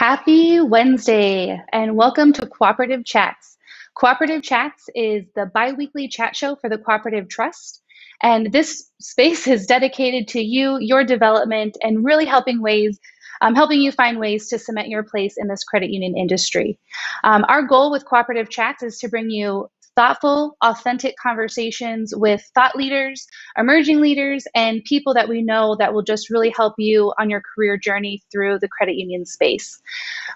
Happy Wednesday and welcome to Cooperative Chats. Cooperative Chats is the bi-weekly chat show for the Cooperative Trust. And this space is dedicated to you, your development, and really helping you find ways to cement your place in this credit union industry. Our goal with Cooperative Chats is to bring you thoughtful, authentic conversations with thought leaders, emerging leaders, and people that we know that will just really help you on your career journey through the credit union space.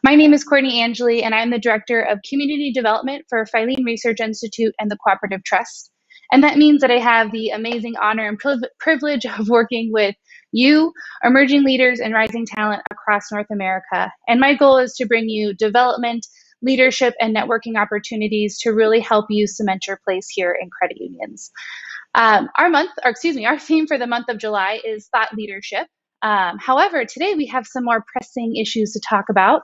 My name is Courtney Angeli, and I'm the Director of Community Development for Filene Research Institute and the Cooperative Trust. And that means that I have the amazing honor and privilege of working with you, emerging leaders, and rising talent across North America. And my goal is to bring you development, leadership, and networking opportunities to really help you cement your place here in credit unions. Our theme for the month of July is thought leadership. However, today we have some more pressing issues to talk about.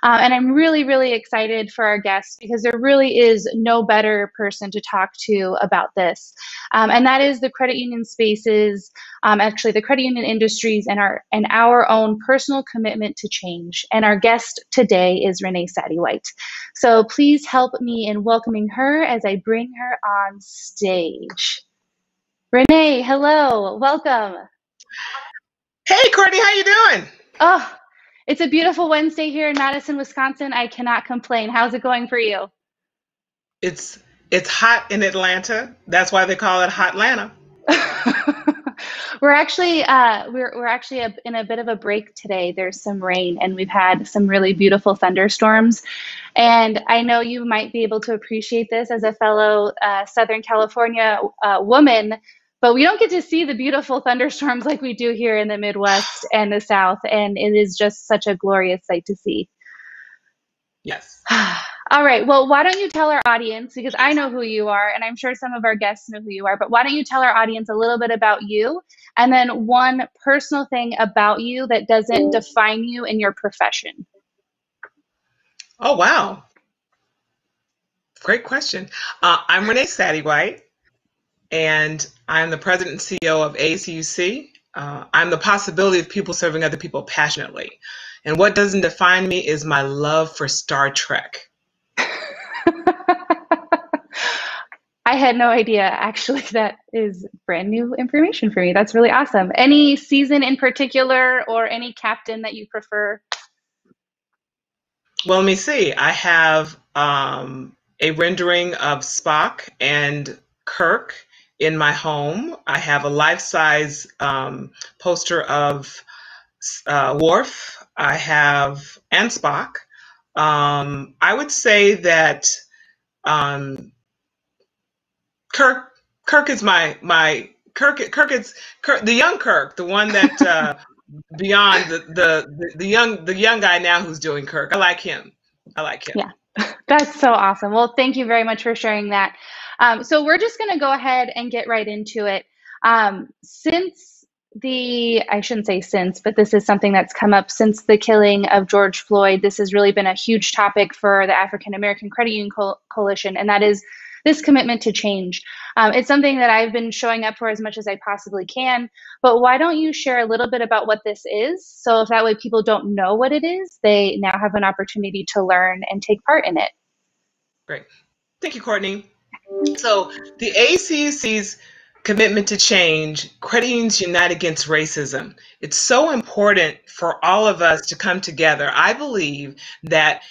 And I'm really, really excited for our guests because there really is no better person to talk to about this. And that is the credit union spaces, the credit union industries and our own personal commitment to change. And our guest today is Renée Sattiwhite. So please help me in welcoming her as I bring her on stage. Renée, hello, welcome. Hey, Courtney, how you doing? Oh, it's a beautiful Wednesday here in Madison, Wisconsin. I cannot complain. How's it going for you? It's hot in Atlanta. That's why they call it Hotlanta. We're actually in a bit of a break today. There's some rain, and we've had some really beautiful thunderstorms. And I know you might be able to appreciate this as a fellow Southern California woman. But we don't get to see the beautiful thunderstorms like we do here in the Midwest and the South, and it is just such a glorious sight to see. Yes. All right, well, why don't you tell our audience, because I know who you are, and I'm sure some of our guests know who you are, but why don't you tell our audience a little bit about you, and then one personal thing about you that doesn't define you in your profession? Oh, wow. Great question. I'm Renée Sattiwhite. And I'm the president and CEO of ACUC. I'm the possibility of people serving other people passionately. And what doesn't define me is my love for Star Trek. I had no idea, actually. That is brand new information for me. That's really awesome. Any season in particular or any captain that you prefer? Well, let me see. I have a rendering of Spock and Kirk in my home. I have a life-size poster of Worf. I have and Spock. I would say that Kirk is my Kirk is the young Kirk, the one that beyond the young guy now who's doing Kirk. I like him. Yeah, that's so awesome. Well, thank you very much for sharing that. So we're just going to go ahead and get right into it. I shouldn't say since, but this is something that's come up since the killing of George Floyd. This has really been a huge topic for the African American Credit Union Coalition, and that is this commitment to change. It's something that I've been showing up for as much as I possibly can, but why don't you share a little bit about what this is? So if that way people don't know what it is, they now have an opportunity to learn and take part in it. Great. Thank you, Courtney. So the ACUC's commitment to change, Credit Unions Unite Against Racism. It's so important for all of us to come together. I believe that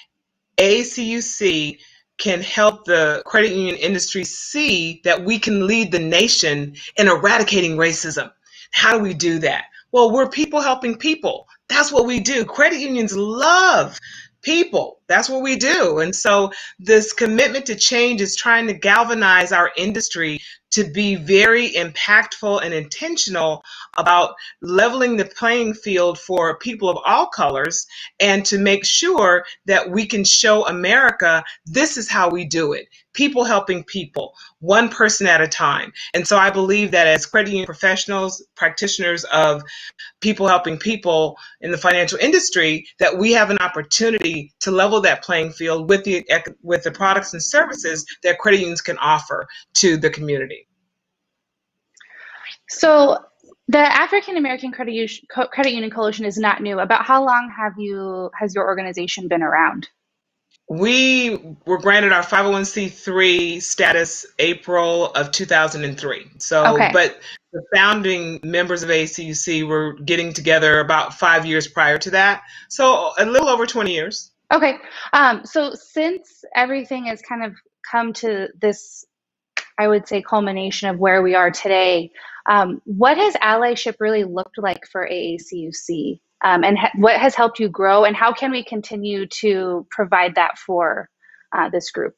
ACUC can help the credit union industry see that we can lead the nation in eradicating racism. How do we do that? Well, we're people helping people. That's what we do. Credit unions love people. That's what we do. And so this commitment to change is trying to galvanize our industry to be very impactful and intentional about leveling the playing field for people of all colors and to make sure that we can show America this is how we do it. People helping people, one person at a time. And so I believe that as credit union professionals, practitioners of people helping people in the financial industry, that we have an opportunity to level that playing field with the products and services that credit unions can offer to the community. So The African American Credit Union Coalition is not new. About how long has your organization been around? We were granted our 501c3 status April of 2003. So, Okay. but the founding members of ACUC were getting together about 5 years prior to that. So a little over 20 years. Okay. So since everything has kind of come to this, I would say, culmination of where we are today, what has allyship really looked like for AACUC? And what has helped you grow, and how can we continue to provide that for this group?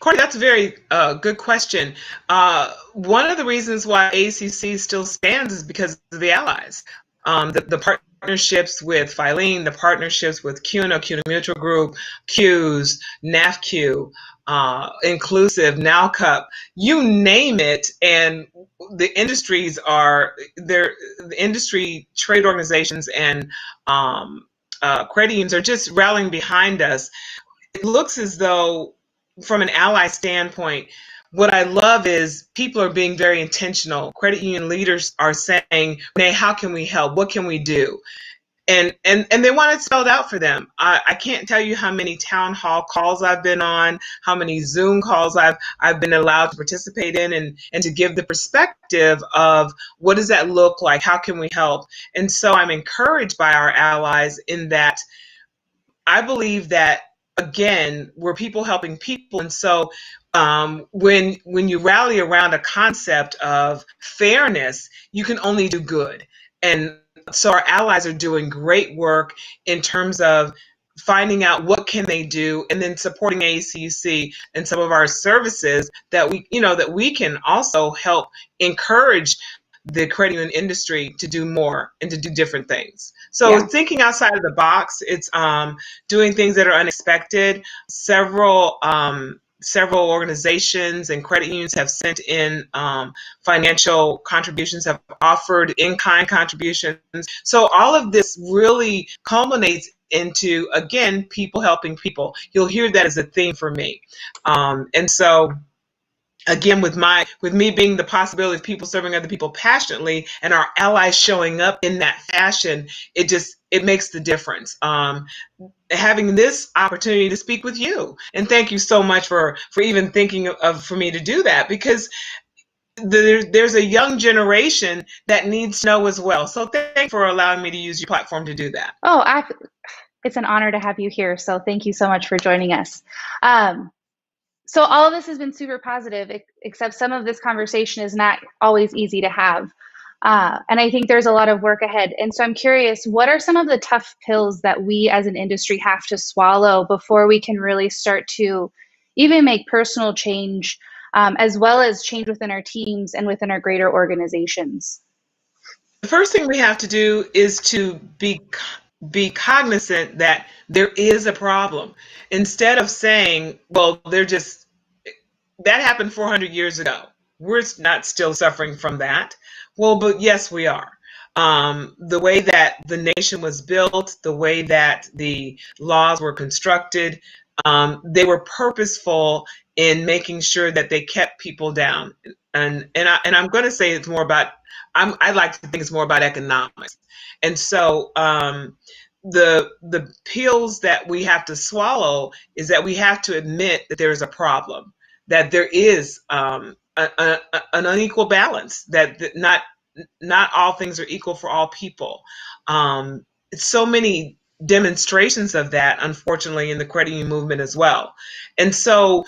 Courtney, that's a very good question. One of the reasons why ACC still stands is because of the allies. The partnerships with Filene, the partnerships with CUNA, CUNA Mutual Group, CUES, NAFQ, Inclusive, NowCup, you name it, and the industries are there. The industry trade organizations and credit unions are just rallying behind us. It looks as though, from an ally standpoint, what I love is people are being very intentional. Credit union leaders are saying, "Renee, how can we help? What can we do?" And they want it spelled out for them. I can't tell you how many town hall calls I've been on, how many Zoom calls I've been allowed to participate in, and to give the perspective of what does that look like? How can we help? And so I'm encouraged by our allies in that I believe that, again, we're people helping people, and so when you rally around a concept of fairness, you can only do good. And so our allies are doing great work in terms of finding out what can they do, and then supporting ACUC and some of our services that we can also help encourage the credit union industry to do more and to do different things. So Yeah. thinking outside of the box, it's doing things that are unexpected. Several organizations and credit unions have sent in financial contributions, have offered in-kind contributions. So all of this really culminates into, again, people helping people. You'll hear that as a theme for me. And so again, with me being the possibility of people serving other people passionately and our allies showing up in that fashion, it makes the difference. Having this opportunity to speak with you, and thank you so much for even thinking of for me to do that, because there's a young generation that needs to know as well. So thank you for allowing me to use your platform to do that. Oh, it's an honor to have you here. So thank you so much for joining us. So all of this has been super positive, except some of this conversation is not always easy to have. And I think there's a lot of work ahead. And so I'm curious, what are some of the tough pills that we as an industry have to swallow before we can really start to even make personal change, as well as change within our teams and within our greater organizations? The first thing we have to do is to be cognizant that there is a problem. Instead of saying, well, that happened 400 years ago. We're not still suffering from that. Well, but yes, we are. The way that the nation was built, the way that the laws were constructed, they were purposeful in making sure that they kept people down. And I'm going to say it's more about, I like to think it's more about economics. And so the pills that we have to swallow is that we have to admit that there is a problem, that there is an unequal balance, that not all things are equal for all people. So many demonstrations of that, unfortunately, in the credit union movement as well. And so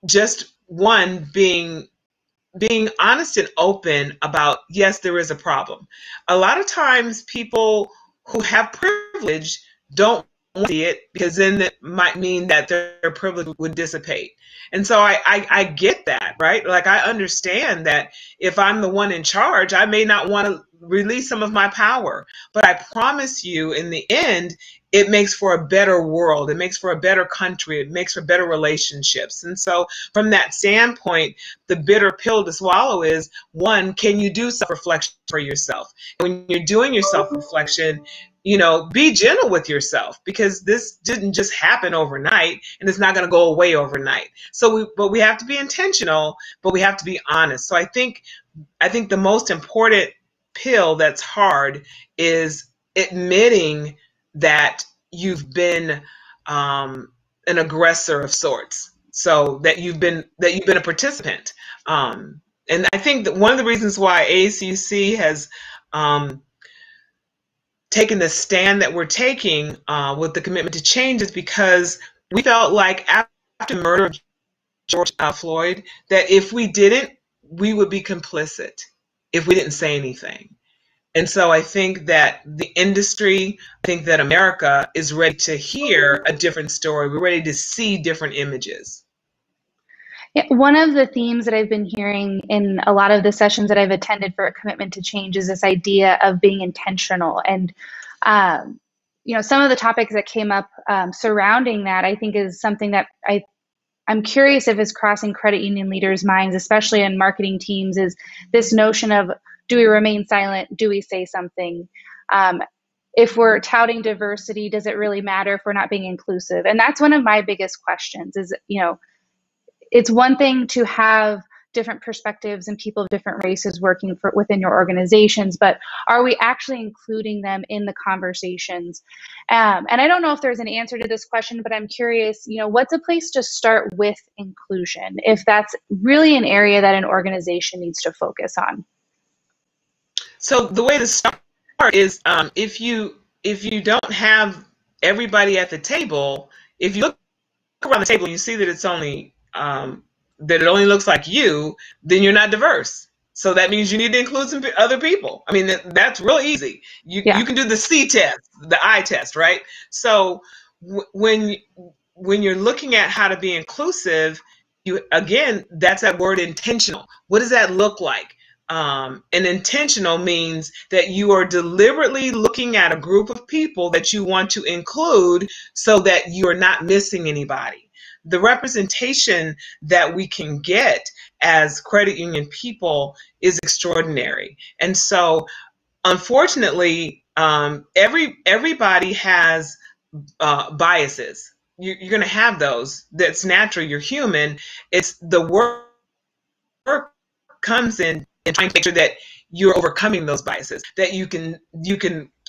just one, being honest and open about, yes, there is a problem. A lot of times people who have privilege don't see it, because then it might mean that their privilege would dissipate. And so I get that, right? Like, I understand that if I'm the one in charge, I may not want to release some of my power. But I promise you, in the end, it makes for a better world. It makes for a better country. It makes for better relationships. And so from that standpoint, the bitter pill to swallow is, one, can you do self-reflection for yourself? When you're doing your self-reflection, be gentle with yourself, because this didn't just happen overnight, and it's not going to go away overnight. But we have to be intentional, but we have to be honest. So I think I think the most important pill that's hard is admitting that you've been an aggressor of sorts. So that you've been a participant. And I think that one of the reasons why ACUC has taken the stand that we're taking with the commitment to change is because we felt like after the murder of George Floyd, that if we didn't, we would be complicit if we didn't say anything. And so I think that the industry, I think that America is ready to hear a different story. We're ready to see different images. Yeah, one of the themes that I've been hearing in a lot of the sessions that I've attended for a commitment to change is this idea of being intentional. And, some of the topics that came up surrounding that, I think, is something that I'm curious if is crossing credit union leaders' minds, especially in marketing teams, is this notion of, do we remain silent? Do we say something? If we're touting diversity, does it really matter if we're not being inclusive? And that's one of my biggest questions is, it's one thing to have different perspectives and people of different races working within your organizations, but are we actually including them in the conversations? And I don't know if there's an answer to this question, but I'm curious, what's a place to start with inclusion if that's really an area that an organization needs to focus on? So the way to start is if you don't have everybody at the table, if you look around the table and you see that it's only that it only looks like you, then you're not diverse. So that means you need to include some other people. I mean, that's real easy. You can do the C test, the I test, right? So when you're looking at how to be inclusive, again, that's that word intentional. What does that look like? And intentional means that you are deliberately looking at a group of people that you want to include so that you are not missing anybody. The representation that we can get as credit union people is extraordinary. And so, unfortunately, everybody has biases. You're going to have those. That's natural. You're human. It's the work comes in trying to make sure that you're overcoming those biases, that you can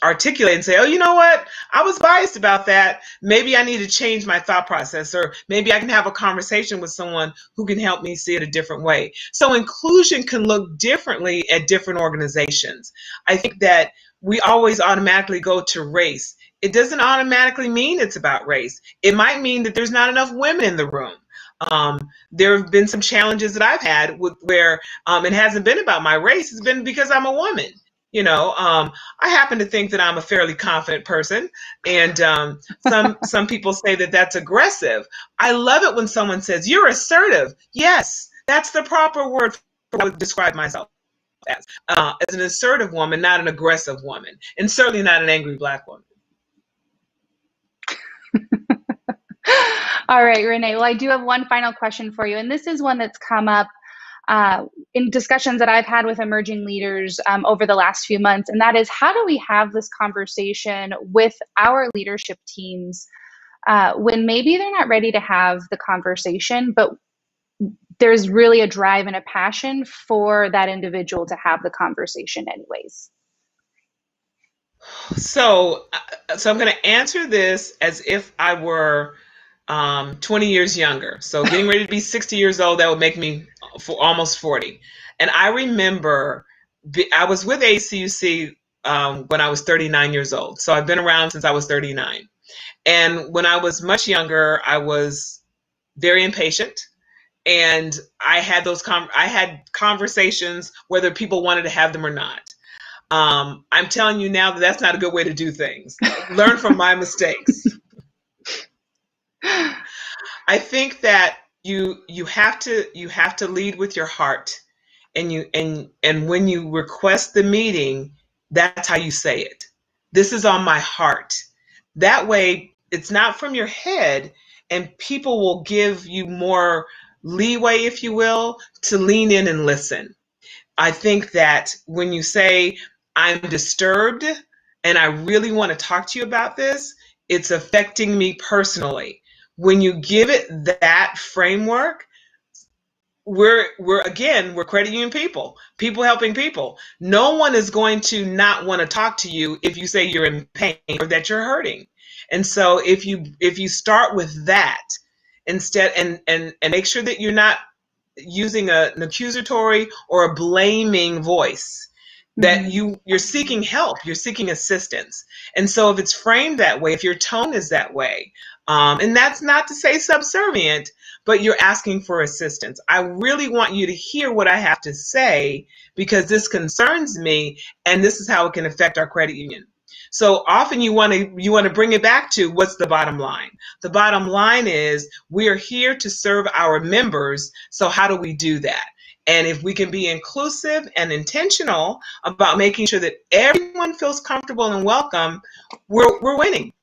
articulate and say, oh, you know what? I was biased about that. Maybe I need to change my thought process, or maybe I can have a conversation with someone who can help me see it a different way. So inclusion can look differently at different organizations. I think that we always automatically go to race. It doesn't automatically mean it's about race. It might mean that there's not enough women in the room. There have been some challenges that I've had where it hasn't been about my race. It's been because I'm a woman. I happen to think that I'm a fairly confident person, and some people say that that's aggressive. I love it when someone says, you're assertive. Yes, that's the proper word for what I would describe myself as an assertive woman, not an aggressive woman, and certainly not an angry Black woman. All right, Renee. Well, I do have one final question for you, and this is one that's come up in discussions that I've had with emerging leaders over the last few months, and that is, how do we have this conversation with our leadership teams when maybe they're not ready to have the conversation, but there's really a drive and a passion for that individual to have the conversation anyways? So I'm going to answer this as if I were 20 years younger. So getting ready to be 60 years old, that would make me almost 40. And I remember I was with ACUC when I was 39 years old. So I've been around since I was 39. And when I was much younger, I was very impatient. And I had conversations whether people wanted to have them or not. I'm telling you now that that's not a good way to do things. Learn from my mistakes. I think that you have to lead with your heart, and when you request the meeting, that's how you say it. This is on my heart. That way, it's not from your head, and people will give you more leeway, if you will, to lean in and listen. I think that when you say, I'm disturbed and I really want to talk to you about this, it's affecting me personally. When you give it that framework, we're credit union people helping people. No one is going to not want to talk to you if you say you're in pain or that you're hurting. And so if you start with that instead, and make sure that you're not using an accusatory or a blaming voice, that you're seeking help, you're seeking assistance. And so if it's framed that way, if your tone is that way, and that's not to say subservient, but you're asking for assistance. I really want you to hear what I have to say because this concerns me, and this is how it can affect our credit union. So often you want to bring it back to what's the bottom line. The bottom line is we are here to serve our members. So how do we do that? And if we can be inclusive and intentional about making sure that everyone feels comfortable and welcome, we're winning.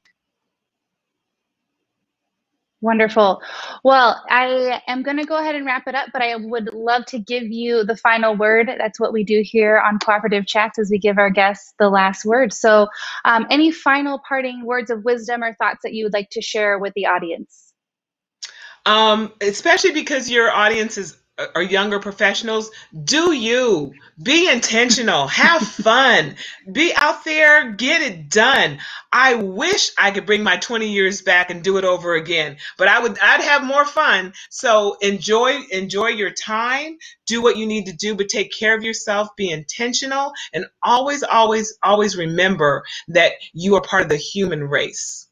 Wonderful. Well, I am going to go ahead and wrap it up, but I would love to give you the final word. That's what we do here on Cooperative Chats, is we give our guests the last word. So any final parting words of wisdom or thoughts that you would like to share with the audience? Especially because your audience are younger professionals, do you be intentional, have fun, be out there, get it done. I wish I could bring my 20 years back and do it over again, but I'd have more fun. So enjoy your time, do what you need to do, but take care of yourself, be intentional, and always, always, always remember that you are part of the human race.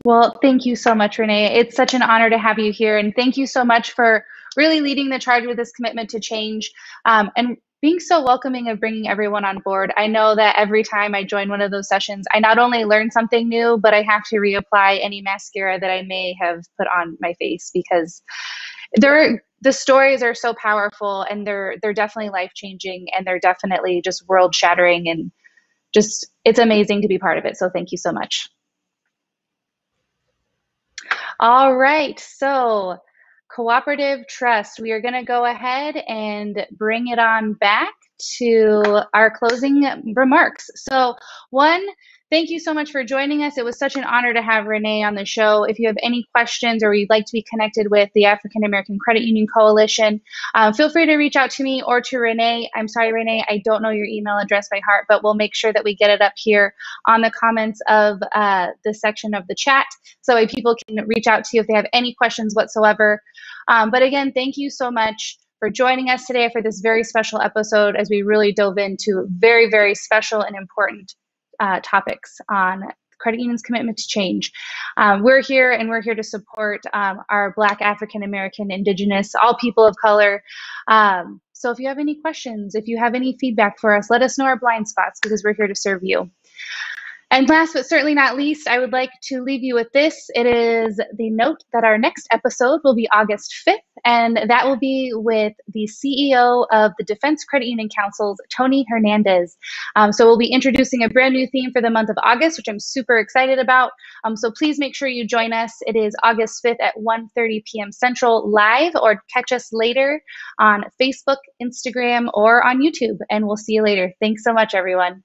Well, thank you so much, Renee. It's such an honor to have you here. And thank you so much for really leading the charge with this commitment to change, and being so welcoming of bringing everyone on board. I know that every time I join one of those sessions, I not only learn something new, but I have to reapply any mascara that I may have put on my face, because the stories are so powerful, and they're definitely life-changing, and they're definitely just world-shattering, and just it's amazing to be part of it. So thank you so much. All right, so Cooperative Trust, we are going to go ahead and bring it on back to our closing remarks. So one, thank you so much for joining us. It was such an honor to have Renee on the show. If you have any questions or you'd like to be connected with the African American Credit Union Coalition, feel free to reach out to me or to Renee. I'm sorry, Renee, I don't know your email address by heart, but we'll make sure that we get it up here on the comments of this section of the chat, so people can reach out to you if they have any questions whatsoever. But again, thank you so much for joining us today for this very special episode, as we really dove into very, very special and important topics on credit unions' commitment to change. We're here, and we're here to support our Black, African American, Indigenous, all people of color. So if you have any questions, if you have any feedback for us, let us know our blind spots, because we're here to serve you. And last but certainly not least, I would like to leave you with this. It is the note that our next episode will be August 5th, and that will be with the CEO of the Defense Credit Union Council's, Tony Hernandez. So we'll be introducing a brand new theme for the month of August, which I'm super excited about. So please make sure you join us. It is August 5th at 1:30 p.m. Central live, or catch us later on Facebook, Instagram, or on YouTube. And we'll see you later. Thanks so much, everyone.